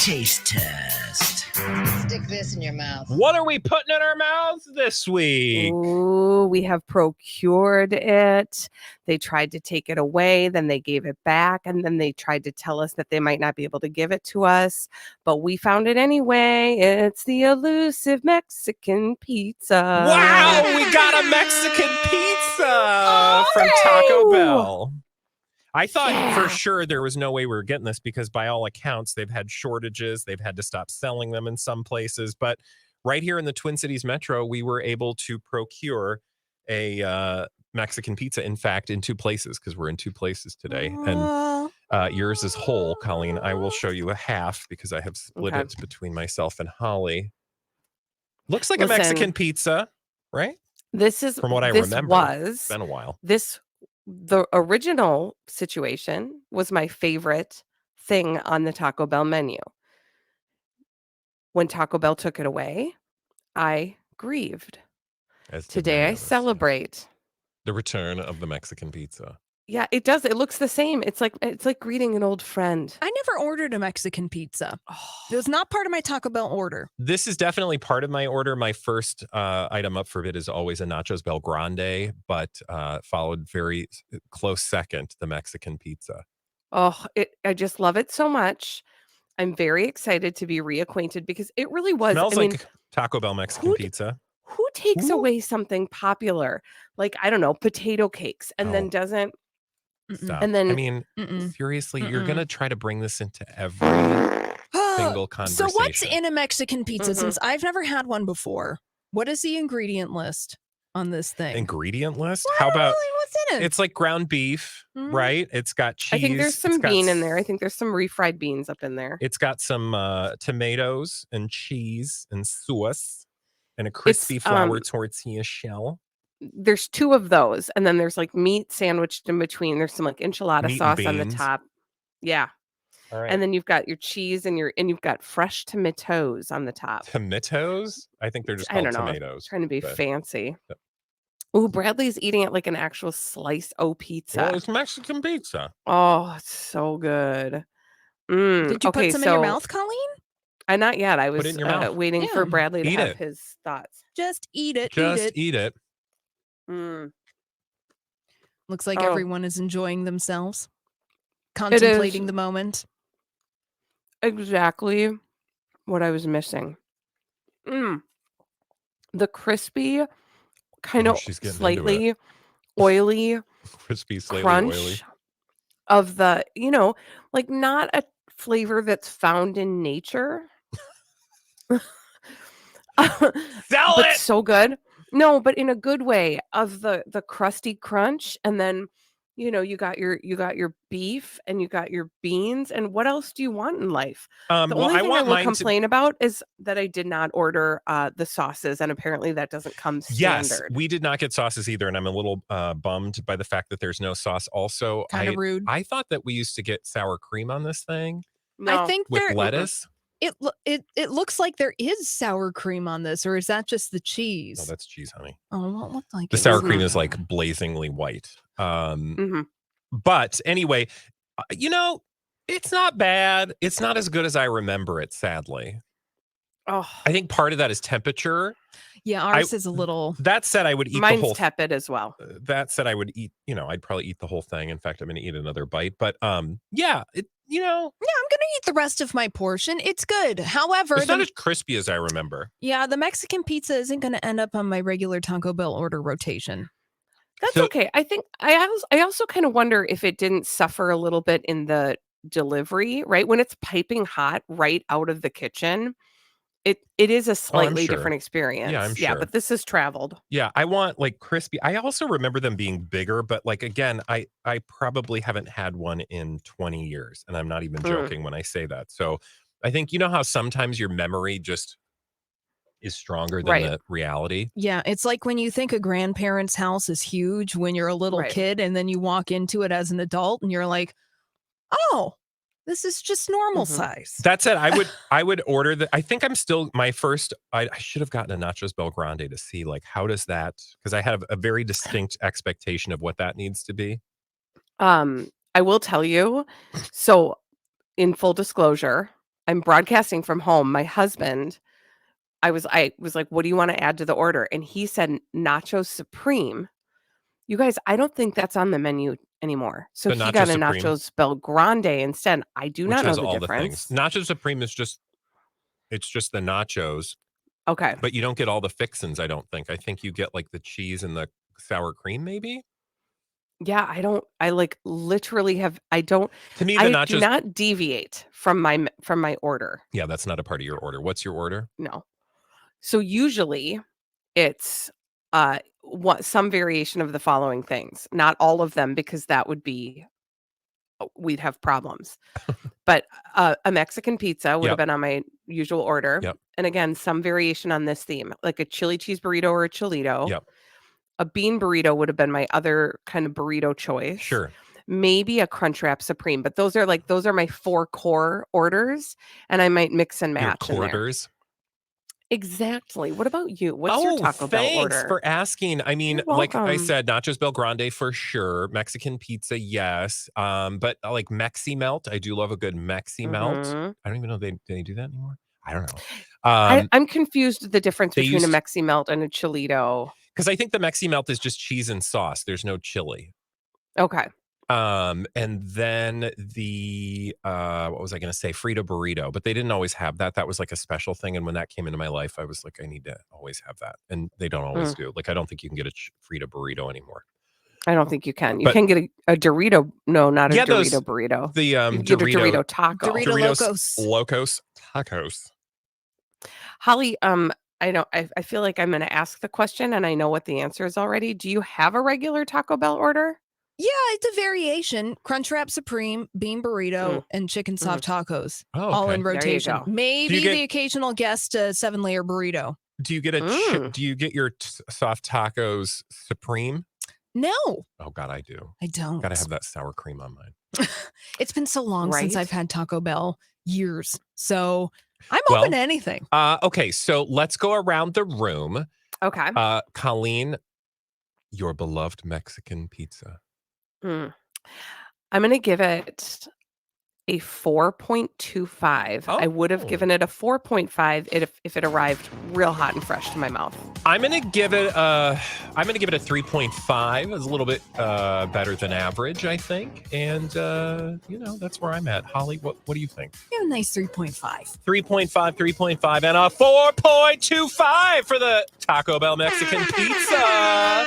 Taste test. Stick this in your mouth. What are we putting in our mouths this week? Ooh, we have procured it. They tried to take it away, then they gave it back, and then they tried to tell us that they might not be able to give it to us, but we found it anyway. It's the elusive Mexican pizza. Wow, we got a Mexican pizza from Taco Bell. I thought for sure there was no way we were getting this because by all accounts, they've had shortages. They've had to stop selling them in some places. But right here in the Twin Cities Metro, we were able to procure a Mexican pizza, in fact, in two places because we're in two places today. And yours is whole, Colleen. I will show you a half because I have split it between myself and Holly. Looks like a Mexican pizza, right? This is from what I remember. It's been a while. The original situation was my favorite thing on the Taco Bell menu. When Taco Bell took it away, I grieved. Today I celebrate the return of the Mexican pizza. Yeah, it does. It looks the same. It's like greeting an old friend. I never ordered a Mexican pizza. It was not part of my Taco Bell order. This is definitely part of my order. My first item up for bid is always a Nachos Bel Grande, but followed very close second, the Mexican pizza. Oh, I just love it so much. I'm very excited to be reacquainted because it really was. Smells like Taco Bell Mexican pizza. Who takes away something popular like, I don't know, potato cakes and then doesn't? Stop. And then, I mean, seriously, you're going to try to bring this into every single conversation. So what's in a Mexican pizza? Since I've never had one before, what is the ingredient list on this thing? Ingredient list? How about, what's in it? It's like ground beef, right? It's got cheese. I think there's some bean in there. I think there's some refried beans up in there. It's got some tomatoes and cheese and sauce and a crispy flour tortilla shell. There's two of those, and then there's like meat sandwiched in between. There's some like enchilada sauce on the top. Yeah. All right. And then you've got your cheese and you've got fresh tomatoes on the top. Tomatoes? I think they're just called tomatoes. Trying to be fancy. Yep. Oh, Bradley's eating it like an actual slice pizza. Well, it's Mexican pizza. Oh, it's so good. Did you put some in your mouth, Colleen? Not yet. I was put it in your mouth. waiting for Bradley to have his thoughts. Just eat it. Eat it. Looks like everyone is enjoying themselves, contemplating the moment. Exactly what I was missing. The crispy, kind of slightly oily, crispy, slightly crunch oily of the, like not a flavor that's found in nature. Sell it! So good. No, but in a good way of the crusty crunch, and then you got your beef and you got your beans, and what else do you want in life? The only thing I will complain about is that I did not order the sauces, and apparently that doesn't come standard. Yes, we did not get sauces either, and I'm a little bummed by the fact that there's no sauce. Also, kind of rude. I thought that we used to get sour cream on this thing. No. I think with lettuce. It looks like there is sour cream on this, or is that just the cheese? No, that's cheese, honey. Oh, well, it looked like the sour cream is like blazingly white. But anyway, it's not bad. It's not as good as I remember it, sadly. Oh, I think part of that is temperature. Yeah, ours is a little. That said, I would eat mine's the whole. Tepid as well. That said, I would eat. I'd probably eat the whole thing. In fact, I'm going to eat another bite. But yeah, Yeah, I'm going to eat the rest of my portion. It's good. However, it's not as crispy as I remember. Yeah, the Mexican pizza isn't going to end up on my regular Taco Bell order rotation. That's okay. I think I also kind of wonder if it didn't suffer a little bit in the delivery, right? When it's piping hot right out of the kitchen, it is a slightly different experience. Yeah, I'm sure. Yeah, but this has traveled. Yeah, I want like crispy. I also remember them being bigger, but like again, I probably haven't had one in 20 years, and I'm not even joking when I say that. So I think how sometimes your memory just is stronger than the reality. Yeah, it's like when you think a grandparent's house is huge when you're a little kid, and then you walk into it as an adult, and you're like, oh. This is just normal size. That said, I would order I think I'm still my first. I should have gotten a Nachos Bel Grande to see like how does that, because I have a very distinct expectation of what that needs to be. I will tell you. So, in full disclosure, I'm broadcasting from home. My husband, I was like, what do you want to add to the order? And he said Nachos Supreme. You guys, I don't think that's on the menu anymore. So The he Nacho got a Supreme. Nachos Belgrande instead. I do Which not know has the all difference. the things. Nacho Supreme is just the nachos, Okay. but you don't get all the fixins, I don't think. I think you get like the cheese and the sour cream, maybe. Yeah, I like literally have I don't To me, the I nachos. do not deviate from my order. Yeah, that's not a part of your order. What's your order? No. So usually it's some variation of the following things. Not all of them because that would be we'd have problems. But a Mexican pizza would have Yep. been on my usual order. Yep. And again, some variation on this theme, like a chili cheese burrito or a Cholito. Yep. A bean burrito would have been my other kind of burrito choice. Sure. Maybe a Crunchwrap Supreme, but those are my 4 core orders, and I might mix and Your match in there. quarters. Exactly. What about you? What's your Taco Bell thanks order? for asking. I mean, You're like I welcome. said, Nachos Belgrande for sure. Mexican pizza, yes. But like Mexi Melt, I do love a good Mexi Melt. Mhm. I don't even know they do that anymore. I don't know. I'm confused the difference they between a used- Mexi Melt and a Cholito. Because I think the Mexi Melt is just cheese and sauce. There's no chili. Okay. And then the what was I going to say? Frito burrito, but they didn't always have that. That was like a special thing. And when that came into my life, I was like, I need to always have that. And they don't always do. Like, I don't think you can get a Frito burrito anymore. I don't think you can. You can get a Dorito. No, not a Dorito burrito. The you can get a Dorito taco. Doritos Locos tacos. Holly, I feel like I'm going to ask the question and I know what the answer is already. Do you have a regular Taco Bell order? Yeah, it's a variation. Crunchwrap Supreme, bean burrito, and chicken soft tacos. Oh, all okay. in rotation. Maybe the occasional guest 7-layer burrito. Do you get do you get your soft tacos Supreme? No. Oh God, I do. I don't. Gotta have that sour cream on mine. It's been so long since I've had Taco Bell. Years. So I'm open to anything. Okay, so let's go around the room. Okay. Colleen, your beloved Mexican pizza. I'm going to give it a 4.25. I would have given it a 4.5 if it arrived real hot and fresh to my mouth. I'm going to give it a 3.5. It's a little bit better than average, I think. And that's where I'm at. Holly, what do you think? Yeah, a nice 3.5. 3.5, and a 4.25 for the Taco Bell Mexican pizza.